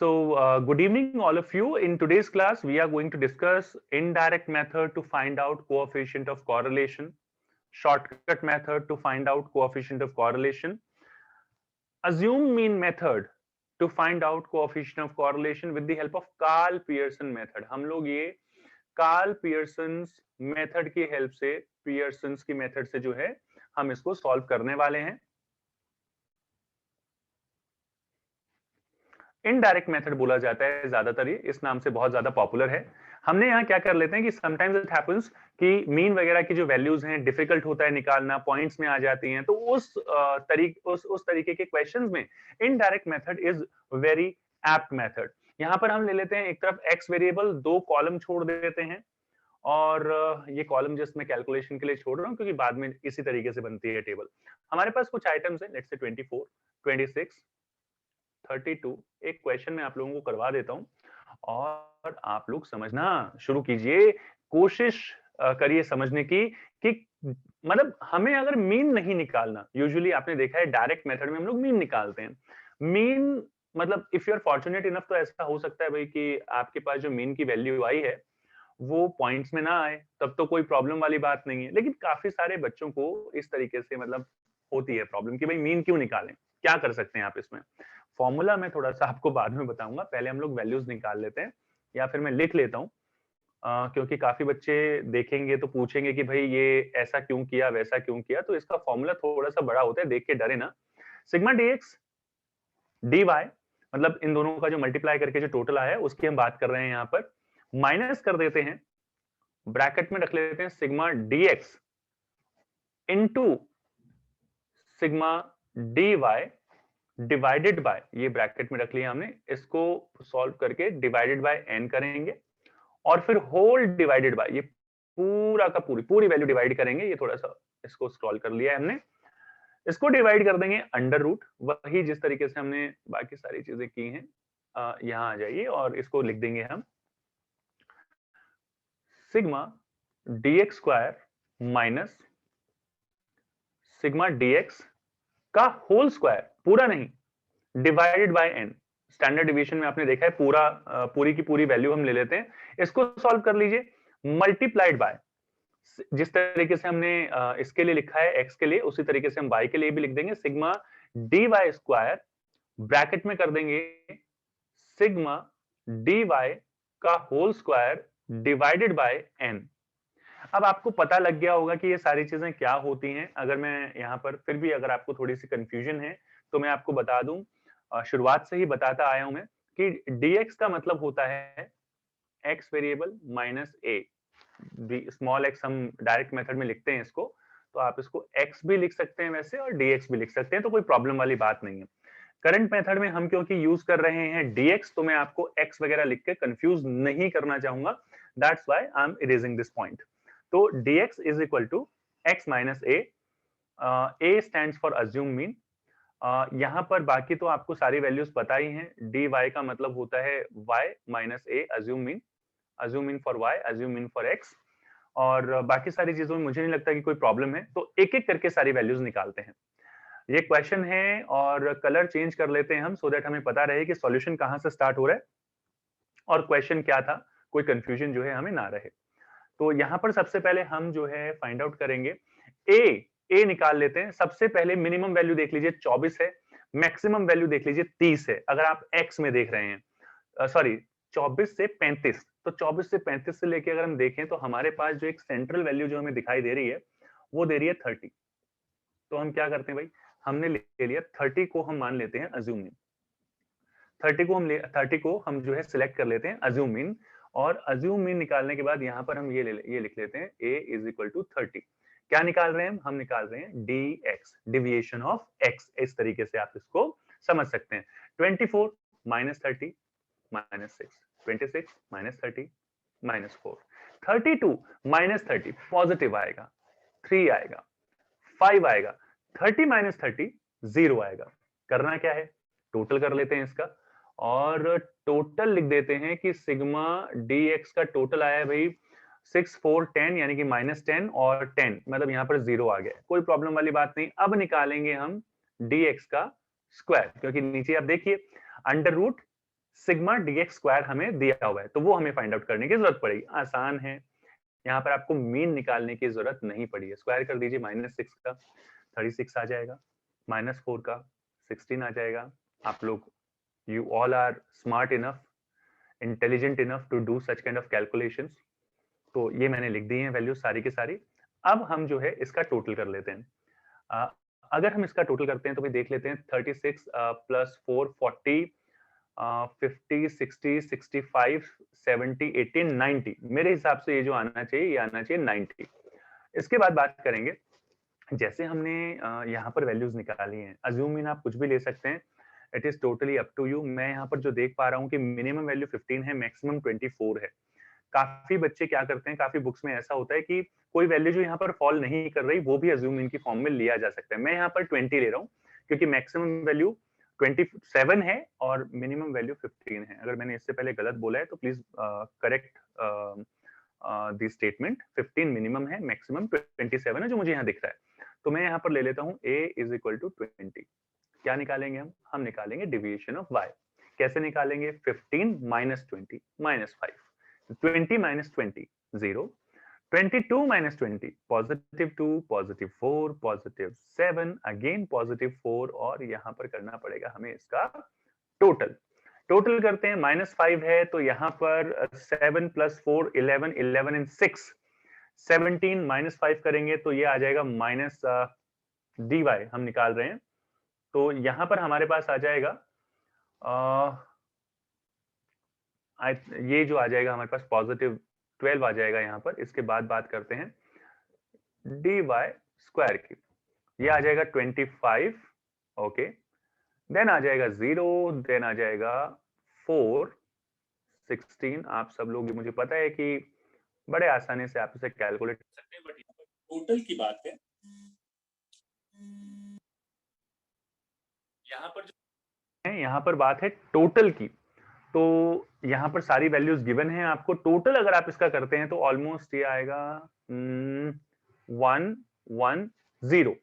Good evening, all of you. In today's class, we are going to discuss indirect method to find out coefficient of correlation, shortcut method to find out coefficient of correlation, assume mean method to find out coefficient of correlation with the help of Karl Pearson method. हम लोग ये Karl Pearson's method की help से, Pearson's की method से जो है हम इसको सॉल्व करने वाले हैं. इनडायरेक्ट मेथड बोला जाता है ज्यादातर, ये इस नाम से बहुत ज्यादा पॉपुलर है. हमने यहाँ क्या कर लेते हैं कि समटाइम्स इट हैपेंस कि मीन वगैरह की जो वैल्यूज हैं डिफिकल्ट होता है निकालना, पॉइंट्स में आ जाती हैं, तो उस तरीके के क्वेश्चंस में indirect method is very apt method. यहाँ पर हम ले लेते हैं एक तरफ एक्स वेरिएबल, दो कॉलम छोड़ देते हैं, और ये कॉलम जस्ट मैं कैलकुलेशन के लिए छोड़ रहा हूँ क्योंकि बाद में इसी तरीके से बनती है टेबल. हमारे पास कुछ आइटम्स है, लेट्स से 24, 26, 32. एक क्वेश्चन मैं आप लोगों को करवा देता हूं और आप लोग समझना शुरू कीजिए, कोशिश करिए समझने की कि मतलब हमें अगर मीन नहीं निकालना, यूजुअली आपने देखा है डायरेक्ट मेथड में हम लोग मीन निकालते हैं. मीन मतलब if you are fortunate enough तो ऐसा हो सकता है भाई कि आपके पास जो मीन की वैल्यू आई है वो पॉइंट्स में ना आए, तब तो कोई प्रॉब्लम वाली बात नहीं है. लेकिन काफी सारे बच्चों को इस तरीके से मतलब होती है प्रॉब्लम कि भाई मीन क्यों निकालें. क्या कर सकते हैं आप इसमें? फॉर्मूला मैं थोड़ा सा आपको बाद में बताऊंगा, पहले हम लोग वैल्यूज निकाल लेते हैं, या फिर मैं लिख लेता हूं, क्योंकि काफी बच्चे देखेंगे तो पूछेंगे कि भाई ये ऐसा क्यों किया, वैसा क्यों किया. तो इसका फॉर्मूला थोड़ा सा बड़ा होता है, देख के डरे ना. सिग्मा dx dy, मतलब इन दोनों का जो मल्टीप्लाई करके जो टोटल आया है उसकी हम बात कर रहे हैं. यहाँ पर माइनस कर देते हैं, ब्रैकेट में रख लेते हैं sigma dx into sigma dy divided by, ये ब्रैकेट में रख लिया हमने, इसको सॉल्व करके डिवाइडेड बाय n करेंगे, और फिर होल डिवाइडेड बाय, ये पूरा का पूरी वैल्यू डिवाइड करेंगे. ये थोड़ा सा इसको स्क्रॉल कर लिया है हमने, इसको डिवाइड कर देंगे अंडर रूट, वही जिस तरीके से हमने बाकी सारी चीजें की हैं. यहां आ जाइए और इसको लिख देंगे हम sigma dx square minus sigma dx का होल स्क्वायर, पूरा नहीं, divided by n. Standard division में आपने देखा है पूरी की पूरी वैल्यू हम ले लेते हैं, इसको सॉल्व कर लीजिए, मल्टीप्लाइड बाय, जिस तरीके से हमने इसके लिए लिखा है x के लिए, उसी तरीके से हम y के लिए भी लिख देंगे सिग्मा dy स्क्वायर, ब्रैकेट में कर देंगे सिग्मा dy का whole square divided by n. अब आपको पता लग गया होगा कि ये सारी चीजें क्या होती हैं. अगर मैं यहाँ पर फिर भी अगर आपको थोड़ी सी कंफ्यूजन है तो मैं आपको बता दूं, शुरुआत से ही बताता आया हूं मैं कि dx का मतलब होता है x variable minus a. Small x हम डायरेक्ट मेथड में लिखते हैं इसको, तो आप इसको x भी लिख सकते हैं वैसे और dx भी लिख सकते हैं, तो कोई प्रॉब्लम वाली बात नहीं है. करंट मेथड में हम क्योंकि यूज कर रहे हैं dx, तो मैं आपको x वगैरह लिख के कंफ्यूज नहीं करना चाहूंगा. That's why I am erasing this point. तो dx is equal to x minus a. a stands for assumed mean. यहाँ पर बाकी तो आपको सारी वैल्यूज पता ही हैं. dy का मतलब होता है y minus a, assume mean for y, assume mean for x. और बाकी सारी चीजों में मुझे नहीं लगता कि कोई प्रॉब्लम है, तो एक एक करके सारी वैल्यूज निकालते हैं. ये क्वेश्चन है और कलर चेंज कर लेते हैं हम, सो दैट हमें पता रहे कि सॉल्यूशन कहां से स्टार्ट हो रहा है और क्वेश्चन क्या था, कोई कंफ्यूजन जो है हमें ना रहे. तो यहां पर सबसे पहले हम जो है फाइंड आउट करेंगे ए निकाल लेते हैं. सबसे पहले मिनिमम वैल्यू देख लीजिए 24 है, मैक्सिमम वैल्यू देख लीजिए 30 है. अगर आप एक्स में देख रहे हैं, सॉरी 24 से 35, तो 24 से 35 से लेके अगर हम देखें तो हमारे पास जो एक सेंट्रल वैल्यू जो हमें दिखाई दे रही है वो दे रही है 30. तो हम क्या करते हैं भाई, हमने ले लिया 30 को हम मान लेते हैं अज्यूम मीन. 30 को हम जो है सिलेक्ट कर लेते हैं अज्यूम मीन, और अज्यूम मीन निकालने के बाद यहाँ पर हम ये लिख लेते हैं a इज इक्वल टू 30. क्या निकाल रहे हैं हम निकाल रहे हैं dx, डिविएशन ऑफ x. इस तरीके से आप इसको समझ सकते हैं. 24 minus 30 minus 6, 26 minus 30 minus 4, 32 minus 30 positive आएगा, 3 आएगा, 5 आएगा, 30 माइनस 30 0 आएगा. करना क्या है, टोटल कर लेते हैं इसका, और टोटल लिख देते हैं कि सिग्मा dx का टोटल आया है भाई 6 4 10, यानी कि माइनस 10 और 10, मतलब यहाँ पर 0 आ गया. कोई प्रॉब्लम वाली बात नहीं. अब निकालेंगे हम dx का स्क्वायर, क्योंकि नीचे आप देखिए under root sigma dx square हमें दिया हुआ है, तो वो हमें फाइंड आउट करने की जरूरत पड़ेगी। आसान है, यहाँ पर आपको मीन निकालने की जरूरत नहीं पड़ी है। स्क्वायर कर दीजिए, -6 का 36 आ जाएगा, -4 का 16 आ जाएगा। आप लोग, you all are smart enough, intelligent enough to do such kind of calculations। तो ये मैंने लिख दी है वैल्यू सारी की सारी। अब हम जो है इसका टोटल कर लेते हैं। अगर हम इसका टोटल करते हैं तो भाई देख लेते हैं, 36 प्लस 4 40 50 60 65 70 80 90। मेरे हिसाब से ये जो आना चाहिए, ये आना चाहिए 90। इसके बाद बात करेंगे, जैसे हमने यहाँ पर वैल्यूज निकाली हैं, अज्यूम इन आप कुछ भी ले सकते हैं, it is totally up to you. मैं यहाँ पर जो देख पा रहा हूँ कि मिनिमम वैल्यू 15 है, मैक्सिमम 24 है। काफी बच्चे क्या करते हैं, काफी बुक्स में ऐसा होता है कि कोई वैल्यू जो यहाँ पर फॉल नहीं कर रही, वो भी अज्यूम इनकी फॉर्म में लिया जा सकता है। मैं यहाँ पर 20 ले रहा हूँ क्योंकि मैक्सिमम वैल्यू 27 है और मिनिमम वैल्यू 15 है। अगर मैंने इससे पहले गलत बोला है तो please correct the statement. 15 minimum है, मैक्सिमम 27 है जो मुझे यहाँ दिख रहा है। तो मैं यहाँ पर ले लेता हूँ a इज इक्वल टू 20। क्या निकालेंगे हम निकालेंगे डिविएशन ऑफ y। कैसे निकालेंगे? 15 minus 20 minus 5, 20 minus 20 0, 22 minus 20 positive 2, positive 4, positive 7, again positive 4, और यहाँ पर करना पड़ेगा हमें इसका टोटल। टोटल करते हैं, -5 है तो यहाँ पर 7 प्लस 4 11, 11 एंड 6 17, -5 करेंगे तो ये आ जाएगा माइनस dy हम निकाल रहे हैं। तो यहाँ पर हमारे पास आ जाएगा ये जो आ जाएगा हमारे पास पॉजिटिव 12 आ जाएगा यहाँ पर। इसके बाद बात करते हैं dy स्क्वायर की, ये आ जाएगा 25, ओके, देन आ जाएगा 0, देन आ जाएगा 4 16। आप सब लोग, मुझे पता है कि बड़े आसानी से आप इसे कैलकुलेट कर सकते हैं, बट यहाँ पर टोटल की बात है, यहाँ पर बात है टोटल की। तो यहाँ पर सारी वैल्यूज गिवन है आपको। टोटल अगर आप इसका करते हैं तो ऑलमोस्ट ये आएगा 1 1 0।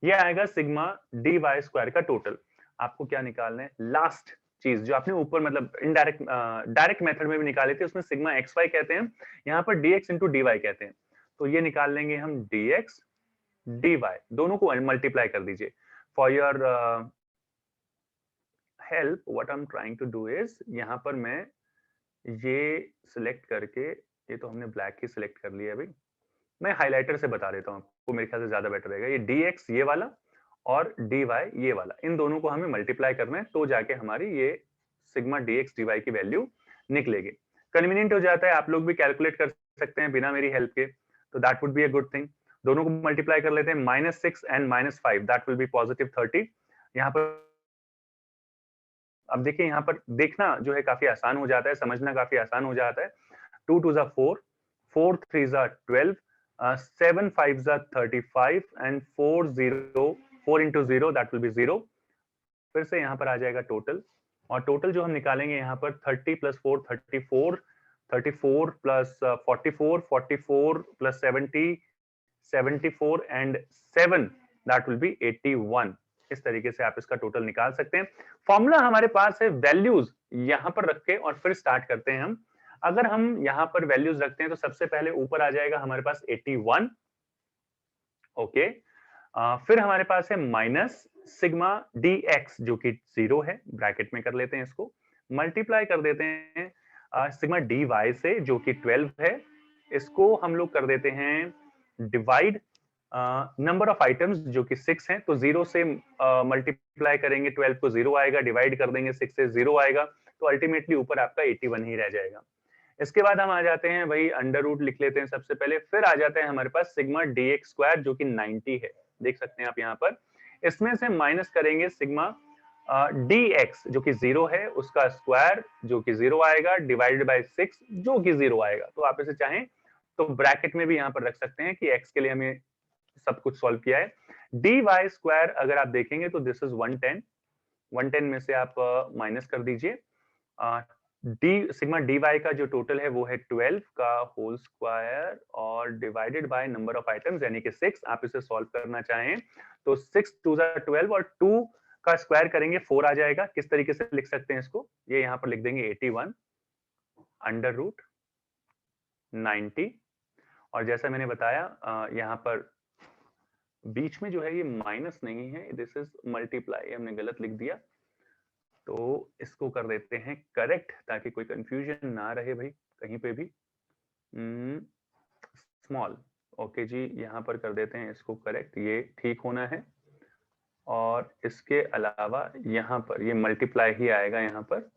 ये आएगा सिग्मा dy स्क्वायर का टोटल। आपको क्या निकालना है? लास्ट चीज जो आपने ऊपर मतलब इनडायरेक्ट डायरेक्ट मेथड में भी निकाले थे, उसमें सिग्मा xy कहते हैं, यहाँ पर dx इंटू dy कहते हैं। तो ये निकाल लेंगे हम dx dy, दोनों को मल्टीप्लाई कर दीजिए। For your help what I am trying to do is, यहाँ पर मैं ये सिलेक्ट करके, ये तो हमने ब्लैक ही सिलेक्ट कर लिया अभी, मैं हाइलाइटर से बता देता हूँ आपको, मेरे ख्याल से ज्यादा बेटर रहेगा। ये dx ये वाला और dy ये वाला, इन दोनों को हमें मल्टीप्लाई करना है, तो जाके हमारी ये सिग्मा dx dy की वैल्यू निकलेगी। कन्वीनियंट हो जाता है, आप लोग भी कैलकुलेट कर सकते हैं बिना मेरी हेल्प के, तो that would be a good thing. दोनों को मल्टीप्लाई कर लेते हैं, -6 and -5 that will be positive 30। यहाँ पर अब देखिए, यहाँ पर देखना जो है काफी आसान हो जाता है, समझना काफी आसान हो जाता है। 2 2 4, 4 3 12, 7 5 35 and 4 into 0 that will be 0। फिर से यहाँ पर आ जाएगा टोटल, और टोटल जो हम निकालेंगे यहाँ पर 30 plus 4 34, 34 plus 44, 44 plus 70 74 and 7 that will be 81। इस तरीके से आप इसका टोटल निकाल सकते हैं। फॉर्मूला हमारे पास है, वैल्यूज यहां पर रख के और फिर स्टार्ट करते हैं हम। अगर हम यहां पर वैल्यूज रखते हैं तो सबसे पहले ऊपर आ जाएगा हमारे पास 81, ओके। फिर हमारे पास है माइनस सिग्मा dx जो कि 0 है, ब्रैकेट में कर लेते हैं इसको, मल्टीप्लाई कर देते हैं सिग्मा dy से जो कि 12 है, इसको हम लोग कर देते हैं डिवाइड नंबर ऑफ आइटम्स जो कि 6 हैं, तो 0 से मल्टीप्लाई करेंगे 12 को 0 आएगा, डिवाइड कर देंगे 6 से 0 आएगा, तो अल्टीमेटली ऊपर आपका 81 ही रह जाएगा। इसके बाद हम आ जाते हैं, भाई अंडर रूट लिख लेते हैं सबसे पहले, फिर आ जाता है हमारे पास सिग्मा dx स्क्वायर जो कि 90 है, देख सकते हैं आप यहाँ पर। इसमें से माइनस करेंगे सिग्मा dx जो कि 0 है, उसका स्क्वायर जो कि 0 आएगा, डिवाइडेड बाय 6 जो कि 0 आएगा। तो आप इसे चाहें तो ब्रैकेट में भी यहाँ पर रख सकते हैं कि x के लिए हमें सब कुछ सॉल्व किया है। dy स्क्वायर अगर आप देखेंगे तो दिस इज 110, 110 में से आप माइनस कर दीजिए। सिग्मा dy का जो टोटल है वो है 12 का होल स्क्वायर और divided by number of items यानी कि 6। आप इसे सॉल्व करना चाहें तो 6 2 12 और 2 का स्क्वायर करेंगे 4 आ जाएगा। किस तरीके से लिख सकते हैं इसको, ये यहाँ पर लिख देंगे 81 अंडर रूट 90, और जैसा मैंने बताया यहाँ पर बीच में जो है ये माइनस नहीं है, दिस इज मल्टीप्लाई, हमने गलत लिख दिया, तो इसको कर देते हैं करेक्ट ताकि कोई कंफ्यूजन ना रहे भाई कहीं पे भी। स्मॉल, ओके जी, यहाँ पर कर देते हैं इसको करेक्ट, ये ठीक होना है। और इसके अलावा यहाँ पर ये मल्टीप्लाई ही आएगा यहाँ पर,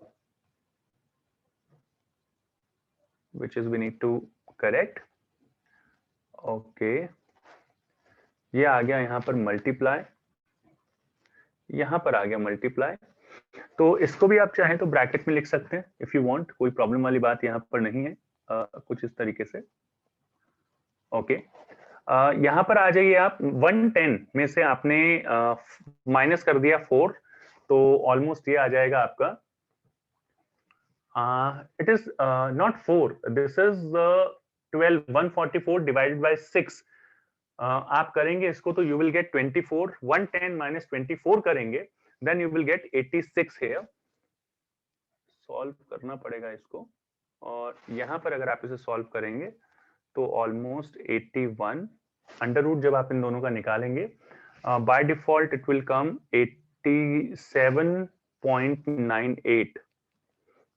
which is we need to correct, okay ये आ गया यहाँ पर मल्टीप्लाई, यहाँ पर आ गया मल्टीप्लाई। तो इसको भी आप चाहें तो ब्रैकेट में लिख सकते हैं इफ यू वांट, कोई प्रॉब्लम वाली बात यहाँ पर नहीं है। कुछ इस तरीके से, ओके। यहाँ पर आ जाइए आप, 110 में से आपने माइनस कर दिया 4, तो ऑलमोस्ट ये आ जाएगा आपका, it is not 4, this is 12, 144 divided by 6। आप करेंगे इसको तो यू विल गेट 24, 110 माइनस 24 करेंगे then you will get 86 here. Solve करना पड़ेगा इसको, और यहाँ पर अगर आप इसे सॉल्व करेंगे तो ऑलमोस्ट 81 अंडर रूट जब आप इन दोनों का निकालेंगे by default it will come 87.98।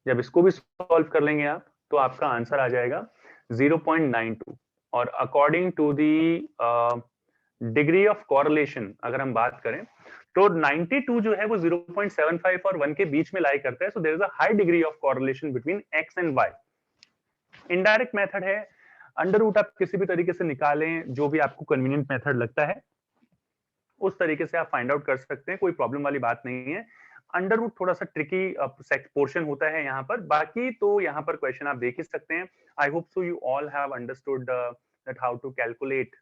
जब इसको भी सॉल्व कर लेंगे आप तो आपका आंसर आ जाएगा 0.92। और according to the degree of correlation अगर हम बात करें तो 92 जो है वो 0.75 और 1 के बीच में लाई करता है, so there is a high degree of correlation between x and y। Indirect method है, अंडर रूट आप किसी भी तरीके से निकालें, जो भी आपको कन्वीनियंट मेथड लगता है उस तरीके से आप फाइंड आउट कर सकते हैं, कोई प्रॉब्लम वाली बात नहीं है। अंडर रूट थोड़ा सा ट्रिकी पोर्शन होता है यहाँ पर, बाकी तो यहाँ पर क्वेश्चन आप देख ही सकते हैं। I hope so you all have understood that how to calculate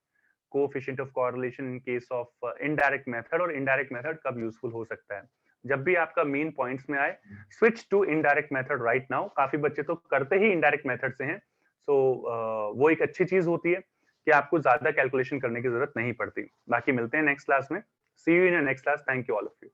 coefficient of correlation in case of indirect method, और इनडायरेक्ट मेथड कब यूजफुल हो सकता है। जब भी आपका मेन पॉइंट्स में आए switch to indirect method right now. काफी बच्चे तो करते ही इनडायरेक्ट मेथड से हैं, सो वो एक अच्छी चीज होती है कि आपको ज्यादा कैलकुलेशन करने की जरूरत नहीं पड़ती। बाकी मिलते हैं नेक्स्ट क्लास में। See you in next class, thank you all of you.